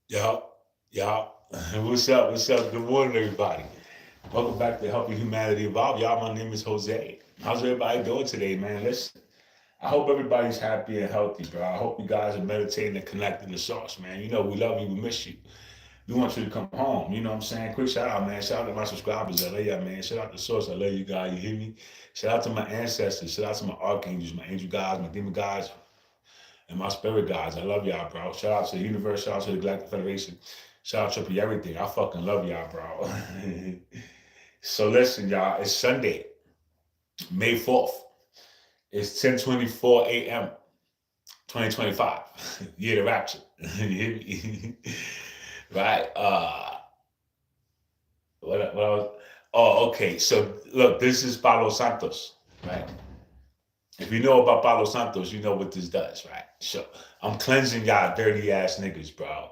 Yeah, yeah. What's up? What's up? Good morning, everybody. Welcome back to Helping Humanity Evolve. Y'all, my name is Jose. How's everybody doing today, man? Listen, I hope everybody's happy and healthy, bro. I hope you guys are meditating and connecting the source, man. You know, we love you, we miss you. We want you to come home. You know what I'm saying? Quick shout out, man. Shout out to my subscribers. I love y'all, man. Shout out to Source. I love you guys. You hear me? Shout out to my ancestors. Shout out to my archangels, my angel guys, my demon guys, and my spirit guys. I love y'all, bro. Shout out to the universe. Shout out to the Galactic Federation. Shout out to everything. I fucking love y'all, bro. So listen, y'all. It's Sunday, May 4th. It's 10:24 a.m. 2025. Year of rapture. You hear me? Right? What I was. Oh, okay. So look, this is Palo Santos, right? If you know about Palo Santos, you know what this does, right? So I'm cleansing y'all dirty ass niggas, bro.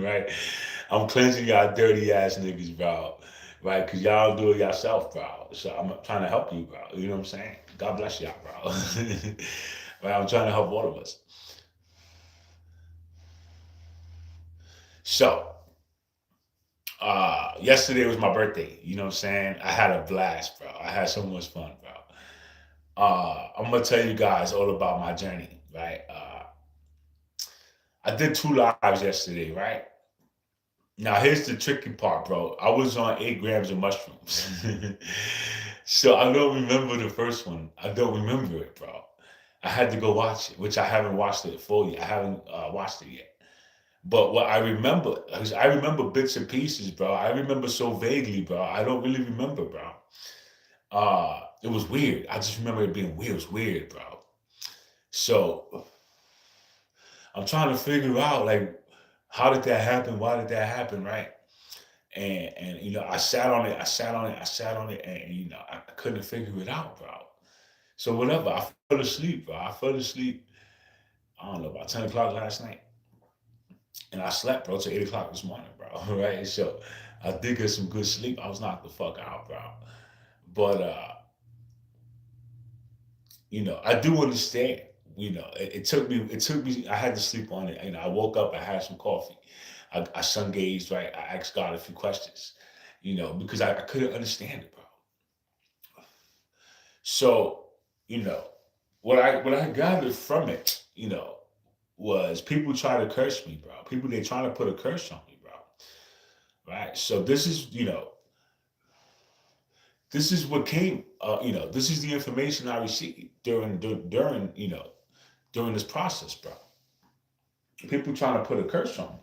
Right? I'm cleansing y'all dirty ass niggas, bro. Right? Because y'all do it yourself, bro. So I'm trying to help you, bro. You know what I'm saying? God bless y'all, bro. Right? I'm trying to help all of us. So, yesterday was my birthday. You know what I'm saying? I had a blast, bro. I had so much fun, bro. I'm gonna tell you guys all about my journey, right? I did two lives yesterday, right? Now here's the tricky part, bro. I was on 8 grams of mushrooms, so I don't remember the first one. I don't remember it, bro. I had to go watch it, which I haven't watched it fully. I haven't watched it yet. But what I remember, 'cause I remember bits and pieces, bro. I remember so vaguely, bro. I don't really remember, bro. It was weird. I just remember it being weird. It was weird, bro. So I'm trying to figure out like how did that happen? Why did that happen? Right? And you know, I sat on it, I sat on it, I sat on it, and you know, I couldn't figure it out, bro. So whatever, I fell asleep, bro. I fell asleep. I don't know about 10 o'clock last night, and I slept, bro, till 8 o'clock this morning, bro. Right? So I did get some good sleep. I was knocked the fuck out, bro. But you know, I do understand. You know, it took me. It took me. I had to sleep on it. You know, I woke up. I had some coffee. I sun gazed. Right. I asked God a few questions. You know, because I couldn't understand it, bro. So, you know, what I gathered from it, you know, was people try to curse me, bro. People they trying to put a curse on me, bro. Right. So this is, you know, this is what came. You know, this is the information I received during you know during this process, bro. People trying to put a curse on me.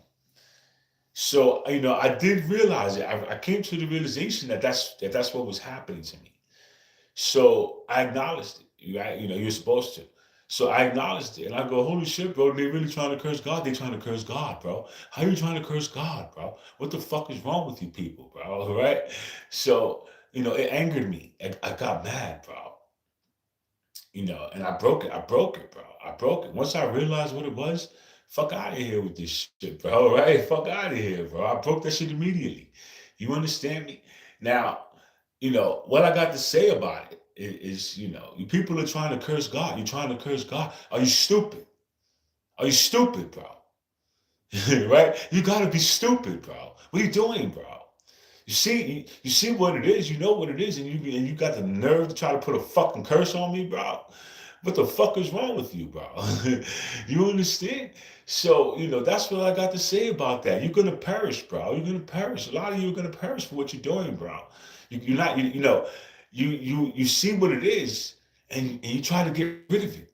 So you know, I did realize it. I came to the realization that that's what was happening to me. So I acknowledged it. Right? You know, you're supposed to. So I acknowledged it, and I go, "Holy shit, bro! They really trying to curse God. They trying to curse God, bro. How you trying to curse God, bro? What the fuck is wrong with you people, bro? Right?" So you know, it angered me. I got mad, bro. You know, and I broke it. I broke it, bro. I broke it. Once I realized what it was, fuck out of here with this shit, bro. Right? Fuck out of here, bro. I broke that shit immediately. You understand me? Now, you know, what I got to say about it is, you know, you people are trying to curse God. You're trying to curse God. Are you stupid? Are you stupid, bro? Right? You gotta be stupid, bro. What are you doing, bro? You see what it is. You know what it is, and you got the nerve to try to put a fucking curse on me, bro. What the fuck is wrong with you, bro? You understand? So you know that's what I got to say about that. You're gonna perish, bro. You're gonna perish. A lot of you are gonna perish for what you're doing, bro. You're not. You know, you see what it is, and you try to get rid of it.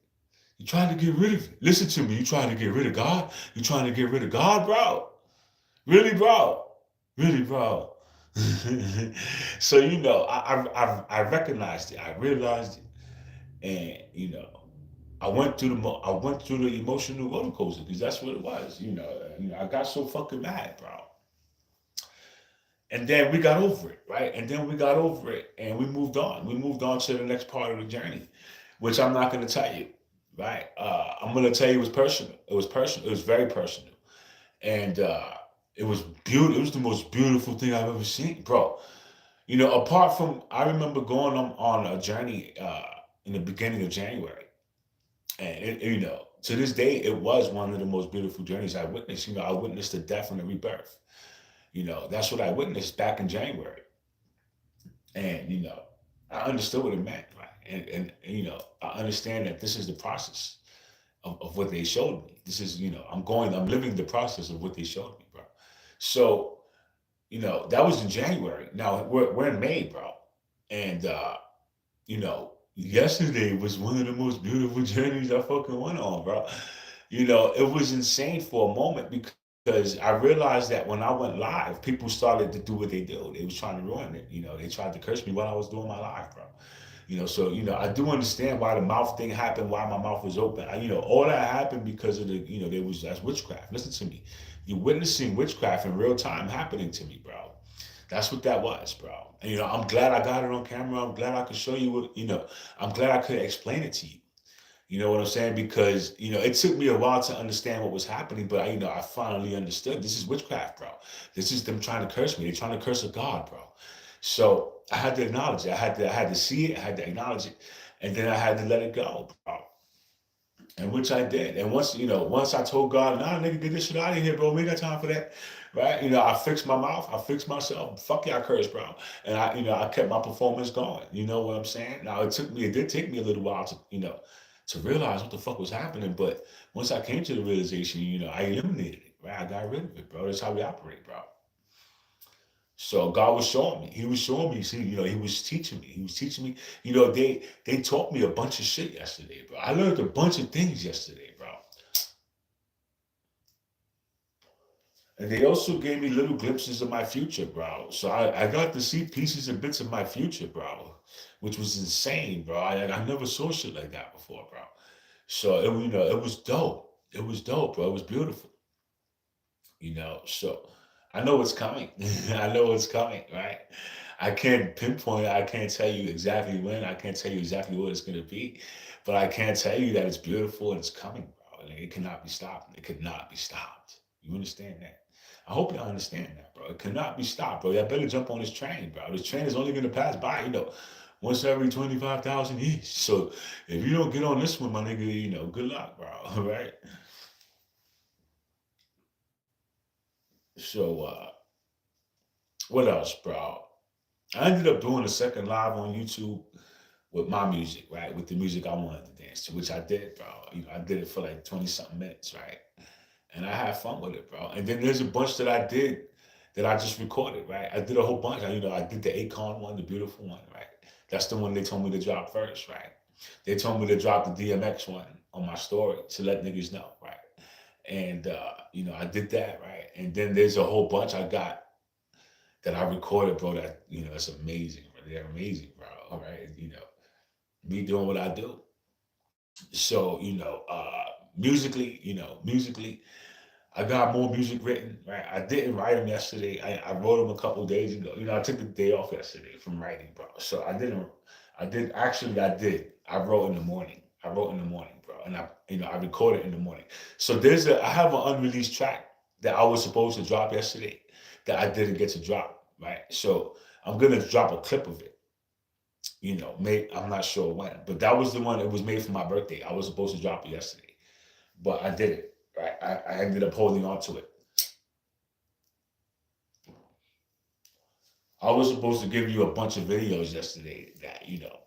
You trying to get rid of it. Listen to me. You trying to get rid of God. You trying to get rid of God, bro. Really, bro. Really, bro. So you know, I recognized it. I realized it, and you know, I went through the emotional roller coaster because that's what it was. You know, I got so fucking mad, bro. And then we got over it, right? And then we got over it, and we moved on. We moved on to the next part of the journey, which I'm not going to tell you, right? I'm going to tell you it was personal. It was personal. It was very personal, and it was beautiful. It was the most beautiful thing I've ever seen, bro. You know, apart from I remember going on a journey in the beginning of January, and you know, to this day, it was one of the most beautiful journeys I witnessed. I witnessed the death and the rebirth. That's what I witnessed back in January. And, I understood what it meant, right? And I understand that this is the process of what they showed me. This is, I'm living the process of what they showed me, bro. So, that was in January. Now we're in May, bro. And, yesterday was one of the most beautiful journeys I fucking went on, bro. It was insane for a moment because I realized that when I went live, people started to do what they do. They was trying to ruin it. They tried to curse me while I was doing my live, bro. So I do understand why the mouth thing happened, why my mouth was open. All that happened because of that's witchcraft. Listen to me. You're witnessing witchcraft in real time happening to me, bro. That's what that was, bro. And I'm glad I got it on camera. I'm glad I could show you I'm glad I could explain it to you. You know what I'm saying? Because, it took me a while to understand what was happening, but I finally understood. This is witchcraft, bro. This is them trying to curse me. They're trying to curse a God, bro. So I had to acknowledge it. I had to see it. I had to acknowledge it. And then I had to let it go, bro. And which I did. And once I told God, nah, nigga, get this shit out of here, bro. We ain't got time for that. Right? I fixed my mouth. I fixed myself. Fuck y'all curse, bro. And I kept my performance going. You know what I'm saying? Now it did take me a little while to realize what the fuck was happening. But once I came to the realization, I eliminated it. Right? I got rid of it, bro. That's how we operate, bro. So God was showing me. He was showing me. See, he was teaching me. He was teaching me. They taught me a bunch of shit yesterday, bro. I learned a bunch of things yesterday, bro. And they also gave me little glimpses of my future, bro. So I got to see pieces and bits of my future, bro, which was insane, bro. I never saw shit like that before, bro. So it was dope. It was dope, bro. It was beautiful. So I know what's coming. I know what's coming, right? I can't pinpoint it. I can't tell you exactly when. I can't tell you exactly what it's going to be. But I can tell you that it's beautiful and it's coming, bro. Like, it cannot be stopped. It could not be stopped. You understand that? I hope y'all understand that, bro. It cannot be stopped, bro. Y'all better jump on this train, bro. This train is only going to pass by, once every 25,000 years. So if you don't get on this one, my nigga, good luck, bro. All right? So, what else, bro? I ended up doing a second live on YouTube with my music, right? With the music I wanted to dance to, which I did, bro. I did it for like 20 something minutes, right? And I had fun with it, bro. And then there's a bunch that I did that I just recorded, right? I did a whole bunch. I did the Akon one, the beautiful one, right? That's the one they told me to drop first, right? They told me to drop the DMX one on my story to let niggas know, right? And I did that, right? And then there's a whole bunch I got that I recorded, bro, that, it's amazing, bro. They're amazing, bro. All right. Me doing what I do. So, musically, I got more music written, right? I didn't write them yesterday. I wrote them a couple of days ago. I took the day off yesterday from writing, bro. So I did. I wrote in the morning. Bro. And I recorded in the morning. So I have an unreleased track that I was supposed to drop yesterday that I didn't get to drop, right? So I'm going to drop a clip of it, I'm not sure when, but that was the one that was made for my birthday. I was supposed to drop it yesterday, but I did it, right? I ended up holding on to it. I was supposed to give you a bunch of videos yesterday that,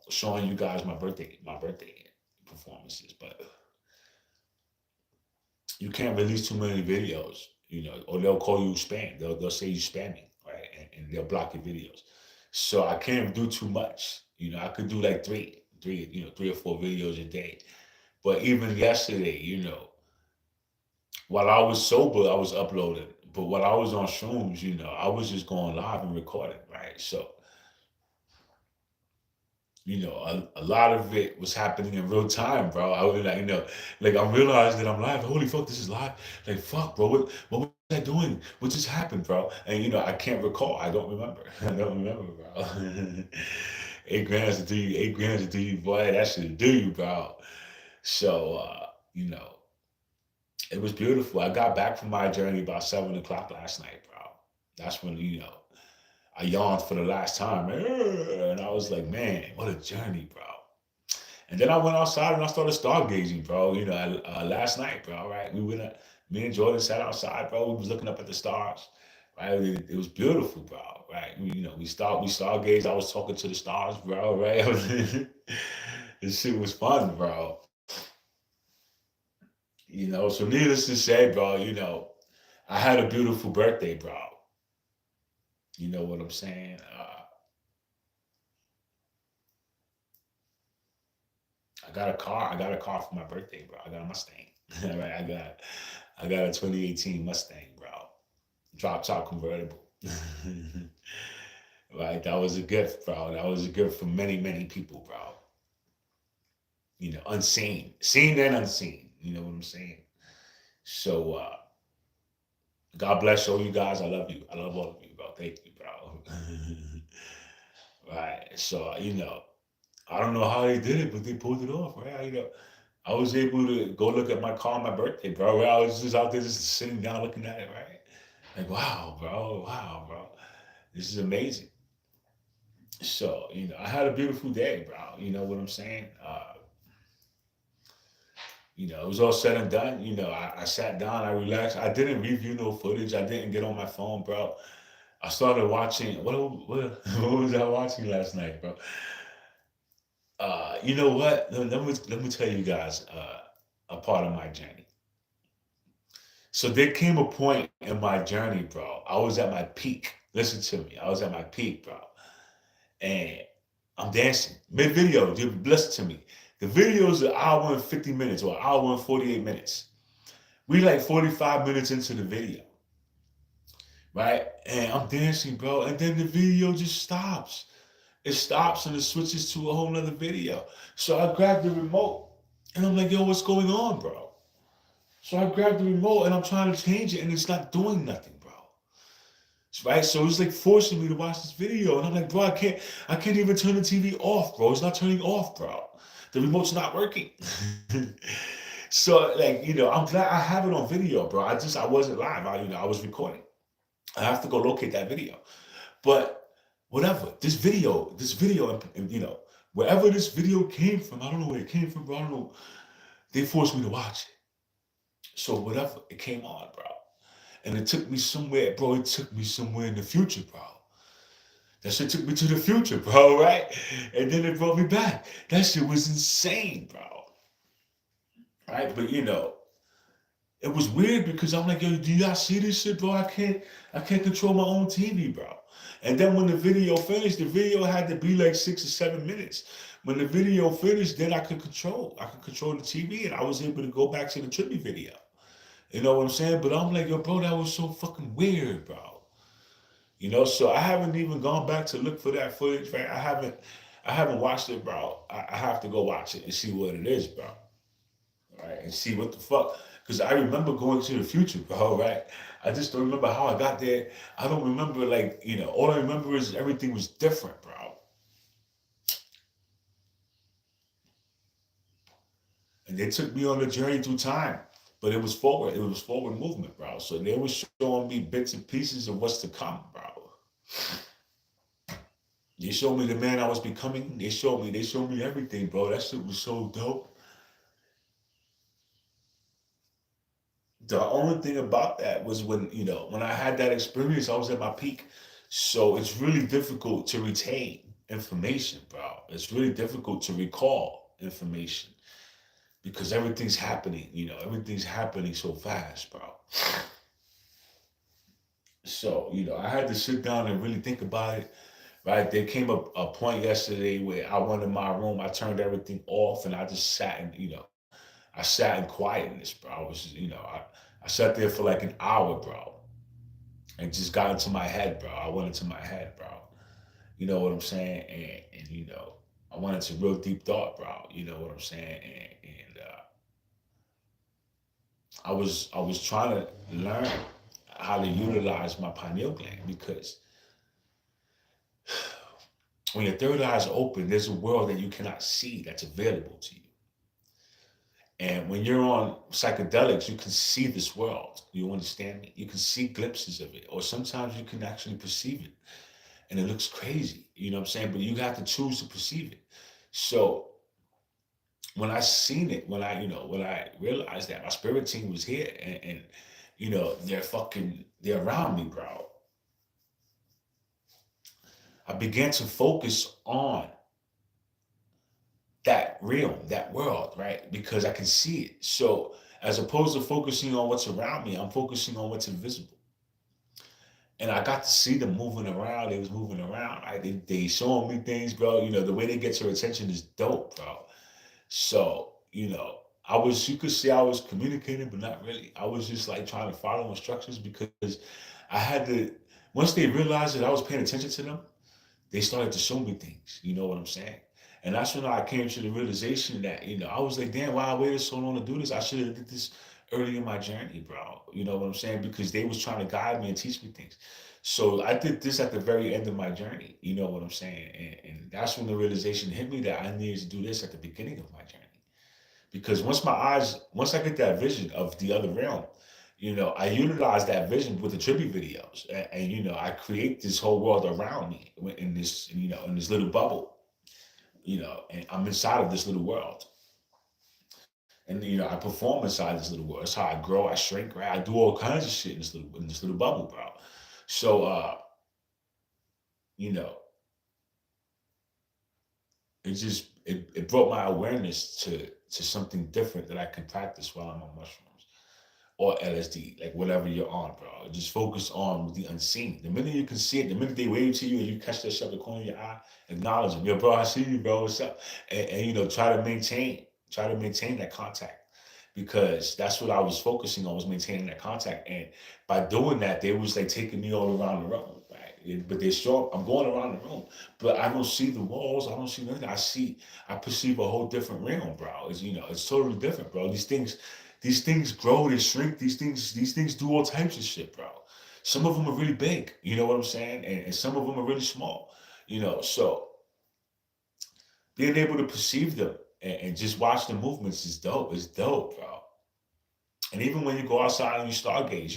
showing you guys my birthday performances, but you can't release too many videos, or they'll call you spam. They'll say you spamming, right? And they'll block your videos. So I can't do too much. I could do like three or four videos a day. But even yesterday, while I was sober, I was uploading. But while I was on shrooms, I was just going live and recording, right? So, a lot of it was happening in real time, bro. I was like, like I realized that I'm live. Holy fuck, this is live. Like, fuck, bro, what was I doing? What just happened, bro? And I can't recall. I don't remember. I don't remember, bro. 8 grams to do you, 8 grams to do you, boy. That should do you, bro. So, it was beautiful. I got back from my journey about 7 o'clock last night, bro. That's when, I yawned for the last time. And I was like, man, what a journey, bro. And then I went outside and I started stargazing, bro. Last night, bro. Right, me and Jordan sat outside, bro. We was looking up at the stars. Right, it was beautiful, bro. Right, we stargazed. I was talking to the stars, bro. Right, this shit was fun, bro. So needless to say, bro. I had a beautiful birthday, bro. You know what I'm saying? I got a car. I got a car for my birthday, bro. I got a Mustang. Right, I got a 2018 Mustang, bro. Drop top convertible. Right, that was a gift, bro. That was a gift for many, many people, bro. Unseen, seen and unseen. You know what I'm saying? So, God bless all you guys. I love you. I love all of you, bro. Thank you, bro. Right. So, I don't know how they did it, but they pulled it off, right? I was able to go look at my car on my birthday, bro. Right? I was just out there just sitting down looking at it, right? Like, wow, bro. Wow, bro. This is amazing. So, I had a beautiful day, bro. You know what I'm saying? It was all said and done. I sat down, I relaxed. I didn't review no footage. I didn't get on my phone, bro. I started watching. What was I watching last night, bro? You know what? Let me tell you guys a part of my journey. So there came a point in my journey, bro. I was at my peak. Listen to me. I was at my peak, bro. And I'm dancing. Mid video, dude, listen to me. The video is an hour and 50 minutes or an hour and 48 minutes. We like 45 minutes into the video, right? And I'm dancing, bro. And then the video just stops. It stops and it switches to a whole nother video. So I grabbed the remote and I'm like, yo, what's going on, bro? So I grabbed the remote and I'm trying to change it and it's not doing nothing, bro. Right? So it's like forcing me to watch this video. And I'm like, bro, I can't even turn the TV off, bro. It's not turning off, bro. The remote's not working. So like, I'm glad I have it on video, bro. I wasn't live. I was recording. I have to go locate that video. But whatever, this video, and, wherever this video came from, I don't know where it came from, bro. I don't know. They forced me to watch it. So whatever, it came on, bro. And it took me somewhere, bro. It took me somewhere in the future, bro. That shit took me to the future, bro, right? And then it brought me back. That shit was insane, bro. Right? But it was weird because I'm like, yo, do y'all see this shit, bro? I can't control my own TV, bro. And then when the video finished, the video had to be like 6 or 7 minutes. When the video finished, then I could control the TV and I was able to go back to the tribute video. You know what I'm saying? But I'm like, yo, bro, that was so fucking weird, bro. So I haven't even gone back to look for that footage, right? I haven't watched it, bro. I have to go watch it and see what it is, bro. Right? And see what the fuck. Because I remember going to the future, bro, right? I just don't remember how I got there. I don't remember, like, all I remember is everything was different, bro. And they took me on a journey through time. But it was forward. It was forward movement, bro. So they were showing me bits and pieces of what's to come, bro. They showed me the man I was becoming. They showed me everything, bro. That shit was so dope. The only thing about that was when I had that experience, I was at my peak. So it's really difficult to retain information, bro. It's really difficult to recall information because everything's happening so fast, bro. So, I had to sit down and really think about it. Right, there came a point yesterday where I went in my room, I turned everything off, and I just sat and I sat in quietness, bro. I was, I sat there for like an hour, bro, and just got into my head, bro. I went into my head, bro. You know what I'm saying? And I went into real deep thought, bro. You know what I'm saying? And I was trying to learn how to utilize my pineal gland because when your third eye is open, there's a world that you cannot see that's available to you. And when you're on psychedelics, you can see this world. You understand me? You can see glimpses of it, or sometimes you can actually perceive it, and it looks crazy. You know what I'm saying? But you have to choose to perceive it. So when I seen it, when I realized that my spirit team was here and they're around me, bro. I began to focus on that realm, that world, right? Because I can see it. So as opposed to focusing on what's around me, I'm focusing on what's invisible. And I got to see them moving around. They was moving around. Right? They showing me things, bro. The way they get your attention is dope, bro. So, you could say I was communicating, but not really. I was just like trying to follow instructions because I had to, once they realized that I was paying attention to them, they started to show me things. You know what I'm saying? And that's when I came to the realization that, I was like, damn, why I waited so long to do this? I should have did this early in my journey, bro. You know what I'm saying? Because they was trying to guide me and teach me things. So I did this at the very end of my journey. You know what I'm saying? And that's when the realization hit me that I needed to do this at the beginning of my journey. Because once I get that vision of the other realm, I utilize that vision with the tribute videos, and I create this whole world around me in this little bubble, and I'm inside of this little world, and I perform inside this little world. That's how I grow, I shrink, right? I do all kinds of shit in this little bubble, bro. So, you know, it brought my awareness to something different that I can practice while I'm on mushrooms or LSD, like whatever you're on, bro. Just focus on the unseen. The minute you can see it, the minute they wave to you and you catch that shit at the corner of your eye, acknowledge them. Yo, bro, I see you, bro. What's up? And try to maintain that contact because that's what I was focusing on was maintaining that contact. And by doing that, they was like taking me all around the room, right? But they show up. I'm going around the room, but I don't see the walls. I don't see nothing. I perceive a whole different realm, bro. It's totally different, bro. These things grow, they shrink. These things do all types of shit, bro. Some of them are really big. You know what I'm saying? And some of them are really small. So being able to perceive them and just watch the movements is dope. It's dope, bro. And even when you go outside and you stargaze,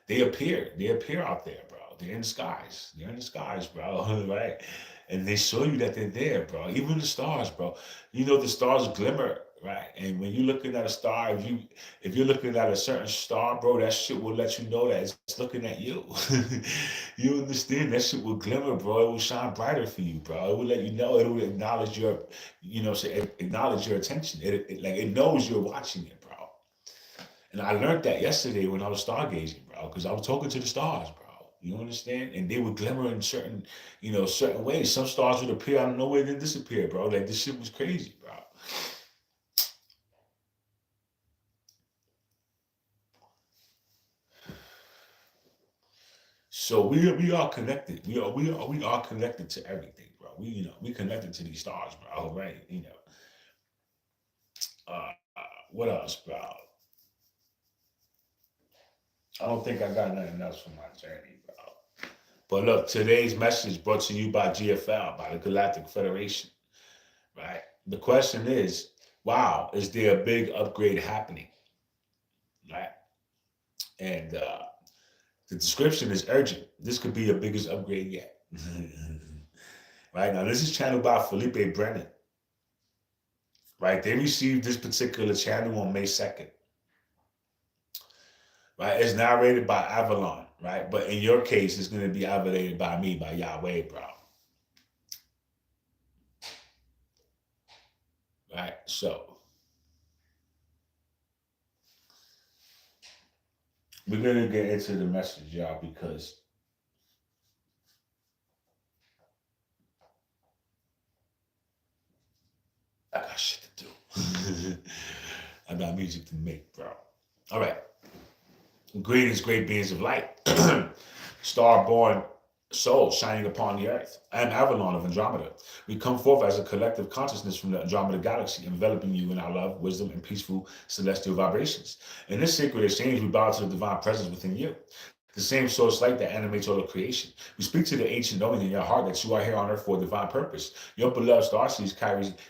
they appear. They appear out there, bro. They're in the skies. They're in the skies, bro. Right? And they show you that they're there, bro. Even the stars, bro. The stars glimmer, right? And when you're looking at a star, if you're looking at a certain star, bro, that shit will let you know that it's looking at you. You understand? That shit will glimmer, bro. It will shine brighter for you, bro. It will let you know. It will acknowledge acknowledge your attention. It knows you're watching it, bro. And I learned that yesterday when I was stargazing, bro, because I was talking to the stars, bro. You understand? And they would glimmer in certain ways. Some stars would appear out of nowhere and then disappear, bro. Like this shit was crazy, bro. So we are connected. We are connected to everything, bro. We connected to these stars, bro. Right? What else, bro? I don't think I got nothing else for my journey, bro. But look, today's message brought to you by GFL, by the Galactic Federation, right? The question is, wow, is there a big upgrade happening, right? And the description is urgent. This could be your biggest upgrade yet. Right now, this is channeled by Felipe Brennan, right? They received this particular channel on May 2nd, right? It's narrated by Avalon, right? But in your case, it's going to be narrated by me, by Yahweh, bro. Right? So, we're going to get into the message, y'all, because I got shit to do. I got music to make, bro. All right. Greetings, great beings of light. Star-born soul shining upon the earth. I am Avalon of Andromeda. We come forth as a collective consciousness from the Andromeda galaxy, enveloping you in our love, wisdom, and peaceful celestial vibrations. In this sacred exchange, we bow to the divine presence within you, the same source light that animates all of creation. We speak to the ancient knowing in your heart that you are here on earth for a divine purpose. Your beloved starseeds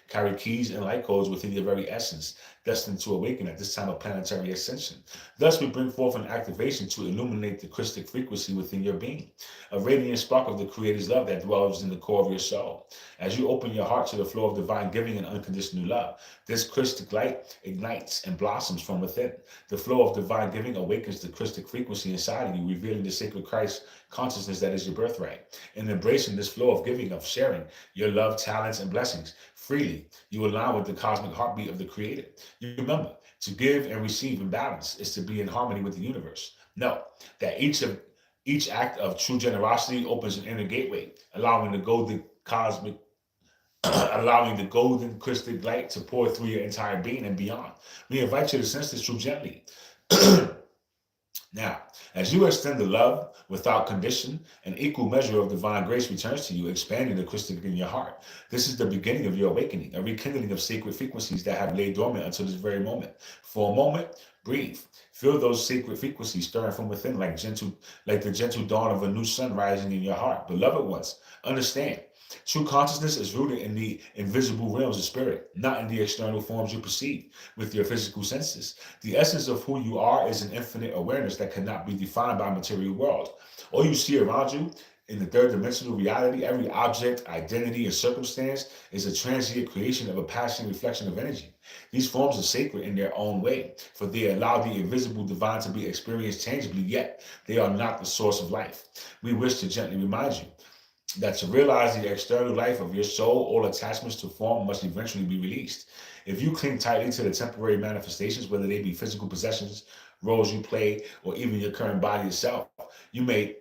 carry keys and light codes within your very essence. destined to awaken at this time of planetary ascension. Thus, we bring forth an activation to illuminate the Christic frequency within your being, a radiant spark of the Creator's love that dwells in the core of your soul. As you open your heart to the flow of divine giving and unconditional love, this Christic light ignites and blossoms from within. The flow of divine giving awakens the Christic frequency inside of you, revealing the sacred Christ consciousness that is your birthright. In embracing this flow of giving, of sharing your love, talents, and blessings freely, you align with the cosmic heartbeat of the Creator. You remember, to give and receive in balance is to be in harmony with the universe. Know that each act of true generosity opens an inner gateway, allowing the golden Christic light to pour through your entire being and beyond. We invite you to sense this truth gently. Now, as you extend the love without condition, an equal measure of divine grace returns to you, expanding the Christic in your heart. This is the beginning of your awakening, a rekindling of sacred frequencies that have laid dormant until this very moment. For a moment, breathe. Feel those sacred frequencies stirring from within like the gentle dawn of a new sun rising in your heart. Beloved ones, understand. True consciousness is rooted in the invisible realms of spirit, not in the external forms you perceive with your physical senses. The essence of who you are is an infinite awareness that cannot be defined by material world. All you see around you in the third dimensional reality, every object, identity, and circumstance is a transient creation of a passing reflection of energy. These forms are sacred in their own way, for they allow the invisible divine to be experienced tangibly, yet they are not the source of life. We wish to gently remind you that to realize the external life of your soul, all attachments to form must eventually be released. If you cling tightly to the temporary manifestations, whether they be physical possessions, roles you play, or even your current body itself, you may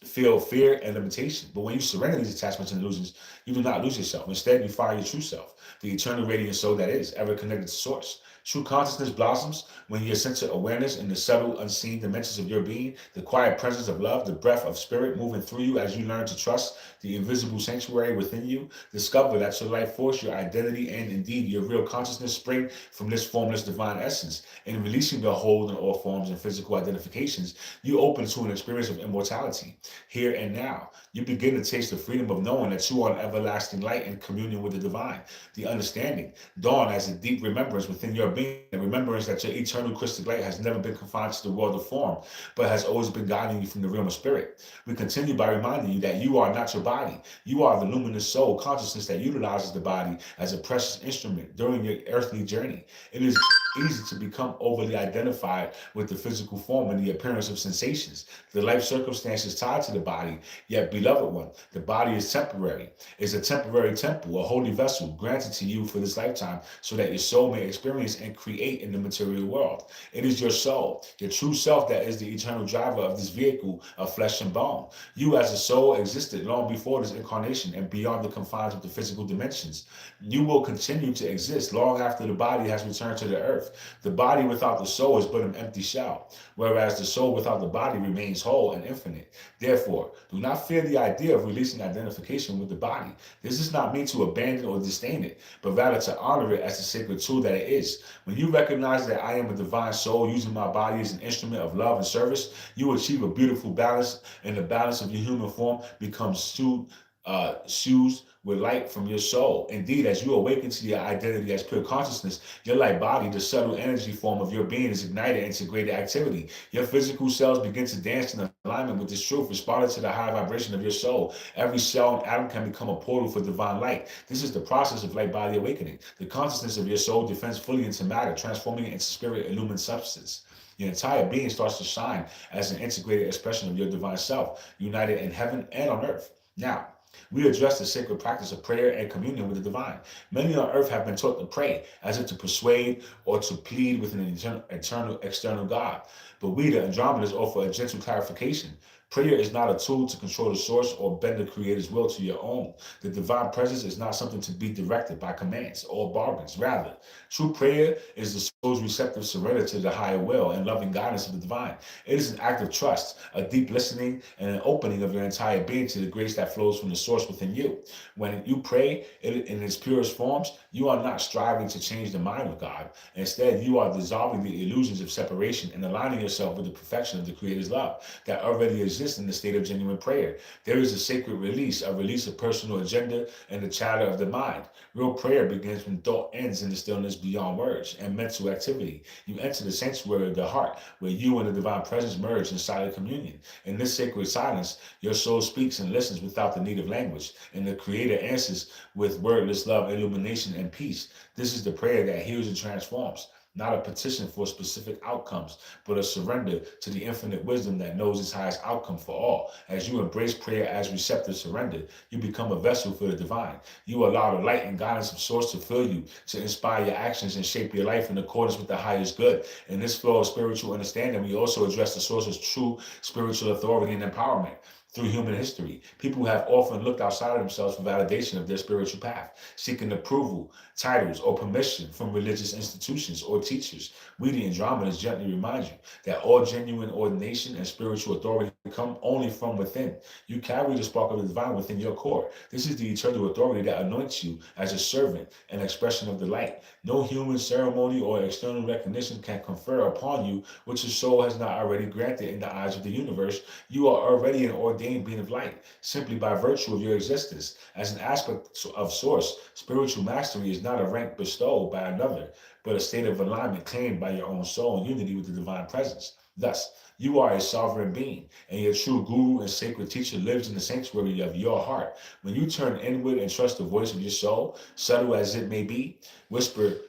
feel fear and limitation. But when you surrender these attachments and illusions, you do not lose yourself. Instead, you find your true self, the eternal radiant soul that is, ever connected to source. True consciousness blossoms when you center awareness in the subtle, unseen dimensions of your being, the quiet presence of love, the breath of spirit moving through you as you learn to trust the invisible sanctuary within you. Discover that your life force, your identity, and indeed your real consciousness spring from this formless divine essence. In releasing the hold on all forms and physical identifications, you open to an experience of immortality. Here and now, you begin to taste the freedom of knowing that you are an everlasting light in communion with the divine. The understanding dawn as a deep remembrance within your being, a remembrance that your eternal Christic light has never been confined to the world of form, but has always been guiding you from the realm of spirit. We continue by reminding you that you are not your body. You are the luminous soul consciousness that utilizes the body as a precious instrument during your earthly journey. It is easy to become overly identified with the physical form and the appearance of sensations, the life circumstances tied to the body. Yet, beloved one, the body is temporary. It's a temporary temple, a holy vessel granted to you for this lifetime so that your soul may experience and create in the material world. It is your soul, your true self, that is the eternal driver of this vehicle of flesh and bone. You as a soul existed long before this incarnation and beyond the confines of the physical dimensions. You will continue to exist long after the body has returned to the earth. The body without the soul is but an empty shell, whereas the soul without the body remains whole and infinite. Therefore, do not fear the idea of releasing identification with the body. This is not meant to abandon or disdain it, but rather to honor it as the sacred tool that it is. When you recognize that I am a divine soul using my body as an instrument of love and service, you achieve a beautiful balance, and the balance of your human form becomes soothed with light from your soul. Indeed, as you awaken to your identity as pure consciousness, your light body, the subtle energy form of your being, is ignited into greater activity. Your physical cells begin to dance in alignment with this truth, responding to the high vibration of your soul. Every cell and atom can become a portal for divine light. This is the process of light body awakening. The consciousness of your soul descends fully into matter, transforming it into spirit illumined substance. Your entire being starts to shine as an integrated expression of your divine self, united in heaven and on earth. Now, we address the sacred practice of prayer and communion with the divine. Many on earth have been taught to pray as if to persuade or to plead with an eternal external God. But we, the Andromedas, offer a gentle clarification. Prayer is not a tool to control the source or bend the Creator's will to your own. The divine presence is not something to be directed by commands or bargains. Rather, true prayer is the soul's receptive surrender to the higher will and loving guidance of the divine. It is an act of trust, a deep listening, and an opening of your entire being to the grace that flows from the source within you. When you pray in its purest forms, You are not striving to change the mind of God. Instead, you are dissolving the illusions of separation and aligning yourself with the perfection of the Creator's love that already exists in the state of genuine prayer. There is a sacred release, a release of personal agenda and the chatter of the mind. Real prayer begins when thought ends in the stillness beyond words and mental activity. You enter the sanctuary of the heart, where you and the divine presence merge in silent communion. In this sacred silence, your soul speaks and listens without the need of language, and the Creator answers with wordless love, illumination, and peace. This is the prayer that heals and transforms, not a petition for specific outcomes, but a surrender to the infinite wisdom that knows its highest outcome for all. As you embrace prayer as receptive surrender, you become a vessel for the divine. You allow the light and guidance of Source to fill you, to inspire your actions and shape your life in accordance with the highest good. In this flow of spiritual understanding, we also address the Source's true spiritual authority and empowerment. Through human history, people have often looked outside of themselves for validation of their spiritual path, seeking approval, titles, or permission from religious institutions or teachers. We, the Andromedans, gently remind you that all genuine ordination and spiritual authority come only from within. You carry the spark of the divine within your core. This is the eternal authority that anoints you as a servant and expression of the light. No human ceremony or external recognition can confer upon you which your soul has not already granted in the eyes of the universe. You are already an ordained being of light, simply by virtue of your existence. As an aspect of Source, spiritual mastery is not a rank bestowed by another, but a state of alignment claimed by your own soul in unity with the divine presence. Thus, you are a sovereign being, and your true guru and sacred teacher lives in the sanctuary of your heart. When you turn inward and trust the voice of your soul, subtle as it may be, whisper,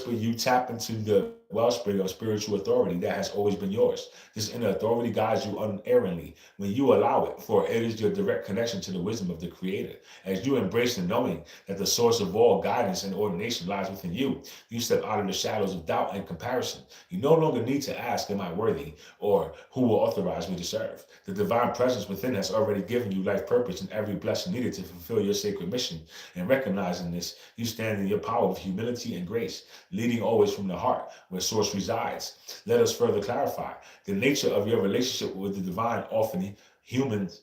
you tap into the wellspring of spiritual authority that has always been yours. This inner authority guides you unerringly when you allow it, for it is your direct connection to the wisdom of the Creator. As you embrace the knowing that the source of all guidance and ordination lies within you, you step out of the shadows of doubt and comparison. You no longer need to ask, am I worthy? Or who will authorize me to serve? The divine presence within has already given you life purpose and every blessing needed to fulfill your sacred mission. And recognizing this, you stand in your power of humility and grace, leading always from the heart, where Source resides. Let us further clarify the nature of your relationship with the divine. Often humans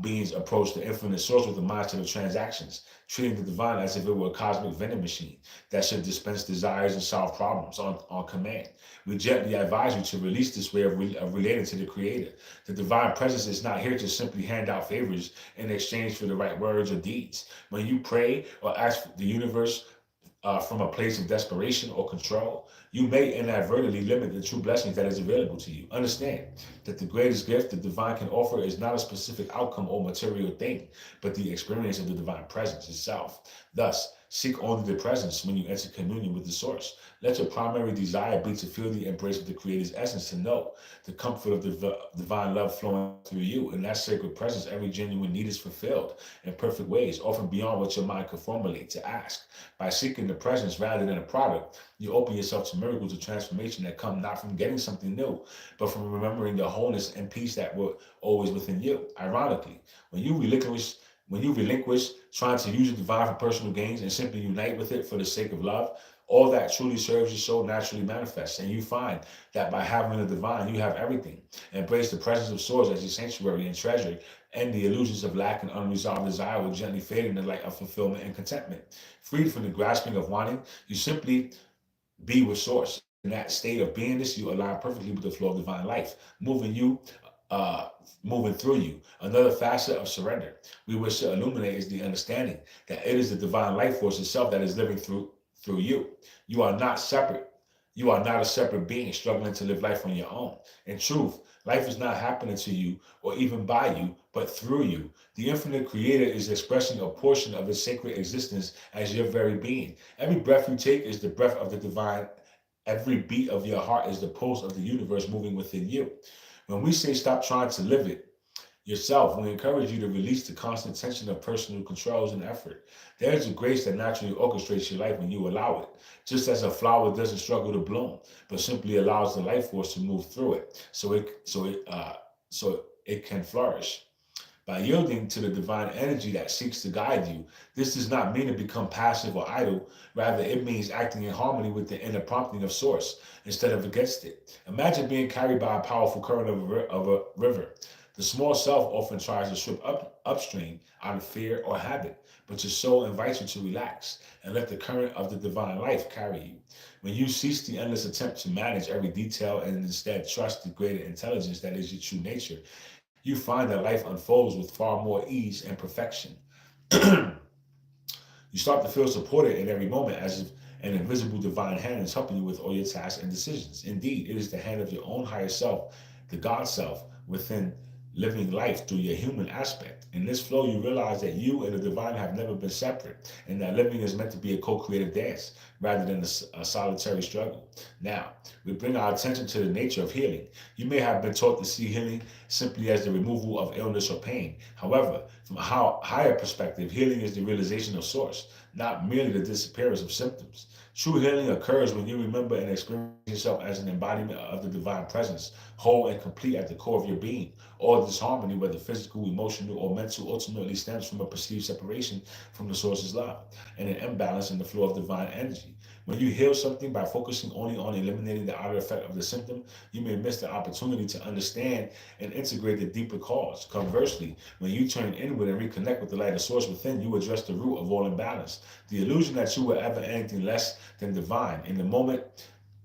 beings approach the infinite Source with a mindset of transactions, treating the divine as if it were a cosmic vending machine that should dispense desires and solve problems on command. We gently advise you to release this way of relating to the Creator. The divine presence is not here to simply hand out favors in exchange for the right words or deeds. When you pray or ask the universe from a place of desperation or control, you may inadvertently limit the true blessings that is available to you. Understand that the greatest gift the divine can offer is not a specific outcome or material thing, but the experience of the divine presence itself. Thus, seek only the presence when you enter communion with the Source. Let your primary desire be to feel the embrace of the Creator's essence, to know the comfort of the divine love flowing through you. In that sacred presence, every genuine need is fulfilled in perfect ways, often beyond what your mind could formulate to ask. By seeking the presence rather than a product, you open yourself to miracles of transformation that come not from getting something new, but from remembering the wholeness and peace that were always within you. Ironically, when you relinquish trying to use the divine for personal gains and simply unite with it for the sake of love, all that truly serves your soul naturally manifests, and you find that by having the divine, you have everything. Embrace the presence of Source as your sanctuary and treasure, and the illusions of lack and unresolved desire will gently fade in the light of fulfillment and contentment. Freed from the grasping of wanting, you simply be with Source. In that state of beingness, you align perfectly with the flow of divine life, moving through you. Another facet of surrender we wish to illuminate is the understanding that it is the divine life force itself that is living through you. You are not separate. You are not a separate being struggling to live life on your own. In truth, life is not happening to you or even by you, but through you. The infinite Creator is expressing a portion of its sacred existence as your very being. Every breath you take is the breath of the divine. Every beat of your heart is the pulse of the universe moving within you. When we say stop trying to live it yourself, we encourage you to release the constant tension of personal controls and effort. There is a grace that naturally orchestrates your life when you allow it. Just as a flower doesn't struggle to bloom, but simply allows the life force to move through it, so it can flourish. By yielding to the divine energy that seeks to guide you, this does not mean to become passive or idle. Rather, it means acting in harmony with the inner prompting of Source instead of against it. Imagine being carried by a powerful current of a river. The small self often tries to swim upstream out of fear or habit, but your soul invites you to relax and let the current of the divine life carry you. When you cease the endless attempt to manage every detail and instead trust the greater intelligence that is your true nature, you find that life unfolds with far more ease and perfection. You start to feel supported in every moment as if an invisible divine hand is helping you with all your tasks and decisions. Indeed, it is the hand of your own higher self, the God self, within living life through your human aspect. In this flow, you realize that you and the divine have never been separate, and that living is meant to be a co-creative dance rather than a solitary struggle. Now, we bring our attention to the nature of healing. You may have been taught to see healing simply as the removal of illness or pain. However, from a higher perspective, healing is the realization of source, not merely the disappearance of symptoms. True healing occurs when you remember and experience yourself as an embodiment of the divine presence, whole and complete at the core of your being. All disharmony, whether physical, emotional, or mental, ultimately stems from a perceived separation from the source's love and an imbalance in the flow of divine energy. When you heal something by focusing only on eliminating the outer effect of the symptom, you may miss the opportunity to understand and integrate the deeper cause. Conversely, when you turn inward and reconnect with the lighter source within, you address the root of all imbalance. The illusion that you were ever anything less than divine. In the moment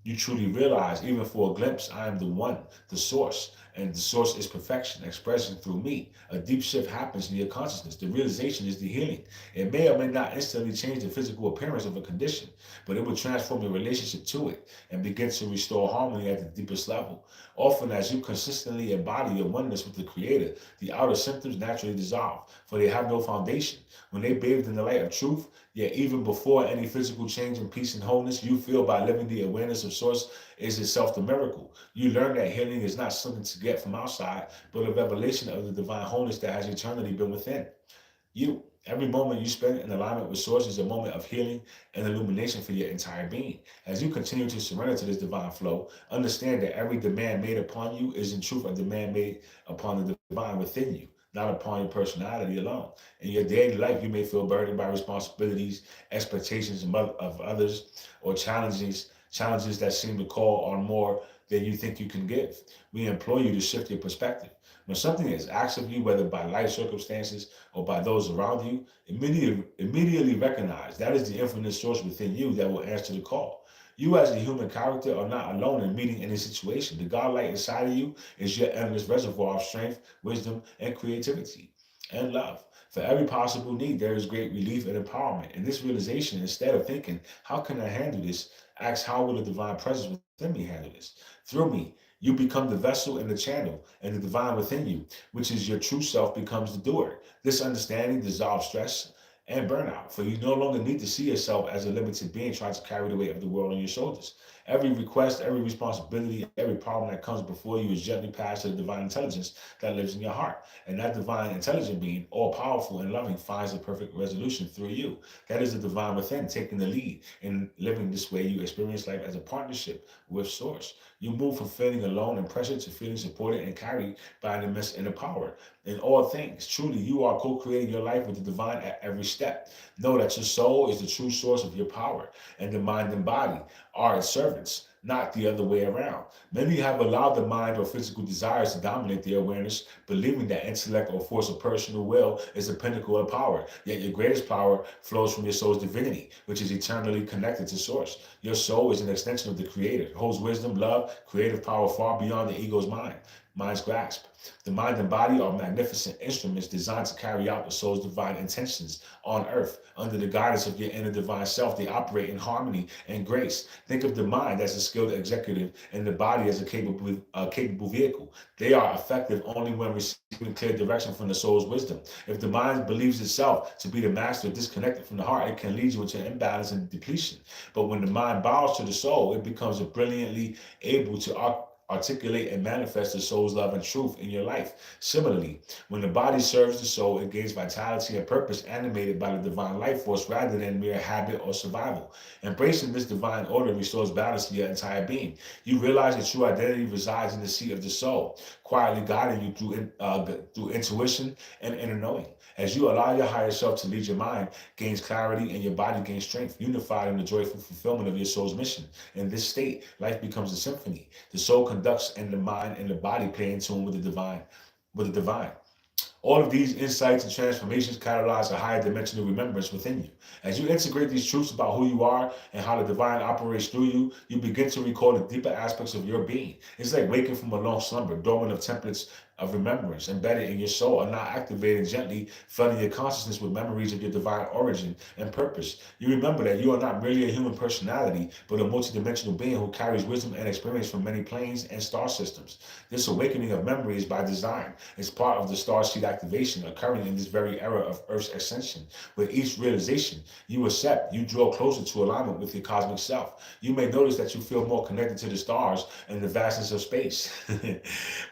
you truly realize, even for a glimpse, I am the one, the source, and the source is perfection, expressing through me. A deep shift happens in your consciousness. The realization is the healing. It may or may not instantly change the physical appearance of a condition, but it will transform your relationship to it and begin to restore harmony at the deepest level. Often, as you consistently embody your oneness with the Creator, the outer symptoms naturally dissolve, for they have no foundation. When they bathed in the light of truth, yet even before any physical change in peace and wholeness, you feel by living the awareness of source is itself the miracle. You learn that healing is not something to get from outside, but a revelation of the divine wholeness that has eternally been within you. Every moment you spend in alignment with source is a moment of healing and illumination for your entire being. As you continue to surrender to this divine flow, understand that every demand made upon you is in truth a demand made upon the divine within you, not upon your personality alone. In your daily life, you may feel burdened by responsibilities, expectations of others, or challenges that seem to call on more than you think you can give. We implore you to shift your perspective. When something is asked of you, whether by life circumstances or by those around you, immediately recognize that is the infinite source within you that will answer the call. You as a human character are not alone in meeting any situation. The God light inside of you is your endless reservoir of strength, wisdom, and creativity and love. For every possible need, there is great relief and empowerment. In this realization, instead of thinking, how can I handle this? Ask, how will the divine presence within me handle this? Through me, you become the vessel and the channel, and the divine within you, which is your true self, becomes the doer. This understanding dissolves stress and burnout, for you no longer need to see yourself as a limited being trying to carry the weight of the world on your shoulders. Every request, every responsibility, every problem that comes before you is gently passed to the divine intelligence that lives in your heart. And that divine intelligent being, all powerful and loving, finds the perfect resolution through you. That is the divine within taking the lead. In living this way, you experience life as a partnership with Source. You move from feeling alone and pressured to feeling supported and carried by an immense inner power. In all things, truly, you are co-creating your life with the divine at every step. Know that your soul is the true source of your power, and the mind and body are its servants, not the other way around. Many have allowed the mind or physical desires to dominate their awareness, believing that intellect or force of personal will is the pinnacle of power. Yet your greatest power flows from your soul's divinity, which is eternally connected to Source. Your soul is an extension of the Creator. It holds wisdom, love, creative power far beyond the ego's mind's grasp. The mind and body are magnificent instruments designed to carry out the soul's divine intentions on earth. Under the guidance of your inner divine self, they operate in harmony and grace. Think of the mind as a skilled executive and the body as a capable vehicle. They are effective only when receiving clear direction from the soul's wisdom. If the mind believes itself to be the master disconnected from the heart, it can lead you into imbalance and depletion. But when the mind bows to the soul, it becomes brilliantly able to articulate and manifest the soul's love and truth in your life. Similarly, when the body serves the soul, it gains vitality and purpose animated by the divine life force rather than mere habit or survival. Embracing this divine order restores balance to your entire being. You realize that true identity resides in the seat of the soul, quietly guiding you through intuition and inner knowing. As you allow your higher self to lead, your mind gains clarity and your body gains strength, unified in the joyful fulfillment of your soul's mission. In this state, life becomes a symphony. The soul conducts and the mind and the body play in tune with the divine with the divine. All of these insights and transformations catalyze a higher dimensional remembrance within you. As you integrate these truths about who you are and how the divine operates through you, you begin to recall the deeper aspects of your being. It's like waking from a long slumber, dormant of templates of remembrance embedded in your soul are now activated gently, flooding your consciousness with memories of your divine origin and purpose. You remember that you are not merely a human personality, but a multidimensional being who carries wisdom and experience from many planes and star systems. This awakening of memory is by design. It's part of the starseed activation occurring in this very era of Earth's ascension. With each realization you accept, you draw closer to alignment with your cosmic self. You may notice that you feel more connected to the stars and the vastness of space,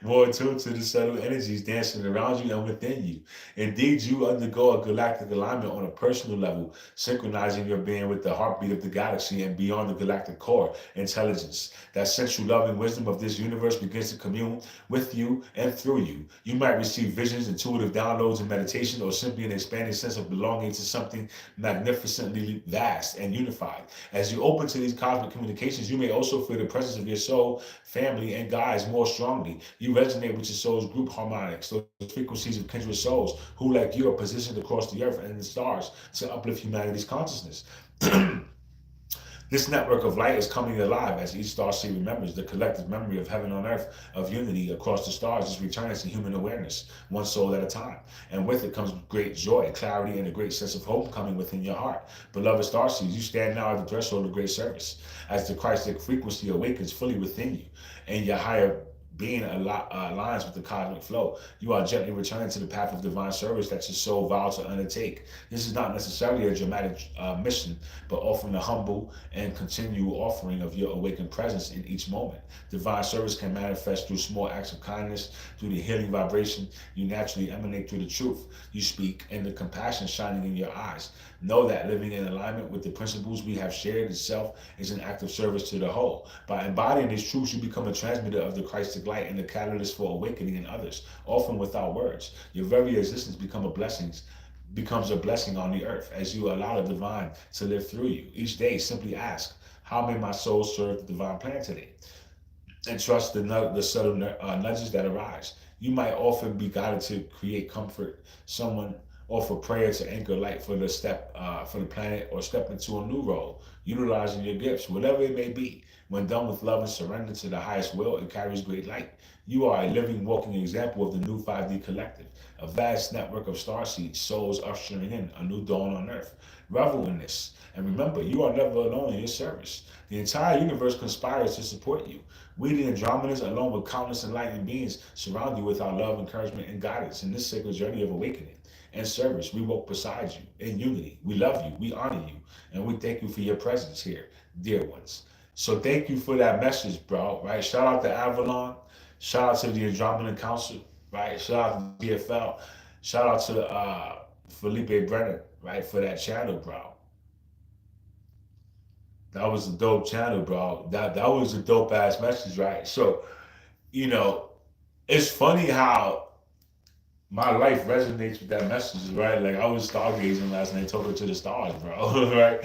more attuned to the subtle energies dancing around you and within you. Indeed, you undergo a galactic alignment on a personal level, synchronizing your being with the heartbeat of the galaxy and beyond the galactic core intelligence. That central loving wisdom of this universe begins to commune with you and through you. You might receive visions, intuitive downloads, and meditation, or simply an expanding sense of belonging to something magnificently vast and unified. As you open to these cosmic communications, you may also feel the presence of your soul, family, and guides more strongly. You resonate with your soul's group harmonics, those frequencies of kindred souls who, like you, are positioned across the earth and the stars to uplift humanity's consciousness. This network of light is coming alive as each star seed remembers the collective memory of heaven on earth, of unity across the stars is returning to human awareness, one soul at a time. And with it comes great joy, clarity, and a great sense of hope coming within your heart. Beloved star seeds, you stand now at the threshold of great service as the Christic frequency awakens fully within you and your higher being aligns with the cosmic flow. You are gently returning to the path of divine service that your soul vowed to undertake. This is not necessarily a dramatic mission, but offering a humble and continual offering of your awakened presence in each moment. Divine service can manifest through small acts of kindness, through the healing vibration you naturally emanate through the truth you speak, and the compassion shining in your eyes. Know that living in alignment with the principles we have shared itself is an act of service to the whole. By embodying these truths, you become a transmitter of the Christic light and a catalyst for awakening in others, often without words. Your very existence becomes a blessing on the earth as you allow the divine to live through you. Each day, simply ask, how may my soul serve the divine plan today? And trust the subtle nudges that arise. You might often be guided to create comfort, someone offer prayer to anchor light for the planet, or step into a new role, utilizing your gifts, whatever it may be. When done with love and surrender to the highest will, it carries great light. You are a living, walking example of the new 5D collective, a vast network of starseeds, souls ushering in a new dawn on earth. Revel in this, and remember, you are never alone in your service. The entire universe conspires to support you. We, the Andromedas, along with countless enlightened beings, surround you with our love, encouragement, and guidance in this sacred journey of awakening and service. We walk beside you in unity. We love you, we honor you, and we thank you for your presence here, dear ones. So thank you for that message, bro, right? Shout out to Avalon. Shout out to the Andromedan Council, right? Shout out to DFL. Shout out to Felipe Brennan, right, for that channel, bro. That was a dope channel, bro. That was a dope ass message, right? So, you know, it's funny how my life resonates with that message, right? Like I was stargazing last night, talking to the stars, bro, right?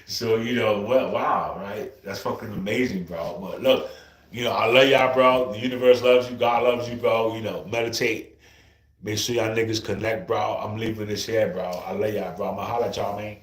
So well, wow, right? That's fucking amazing, bro. But look, I love y'all, bro. The universe loves you, God loves you, bro. Meditate. Make sure y'all niggas connect, bro. I'm leaving this here, bro. I love y'all, bro. I'ma holla at y'all, man.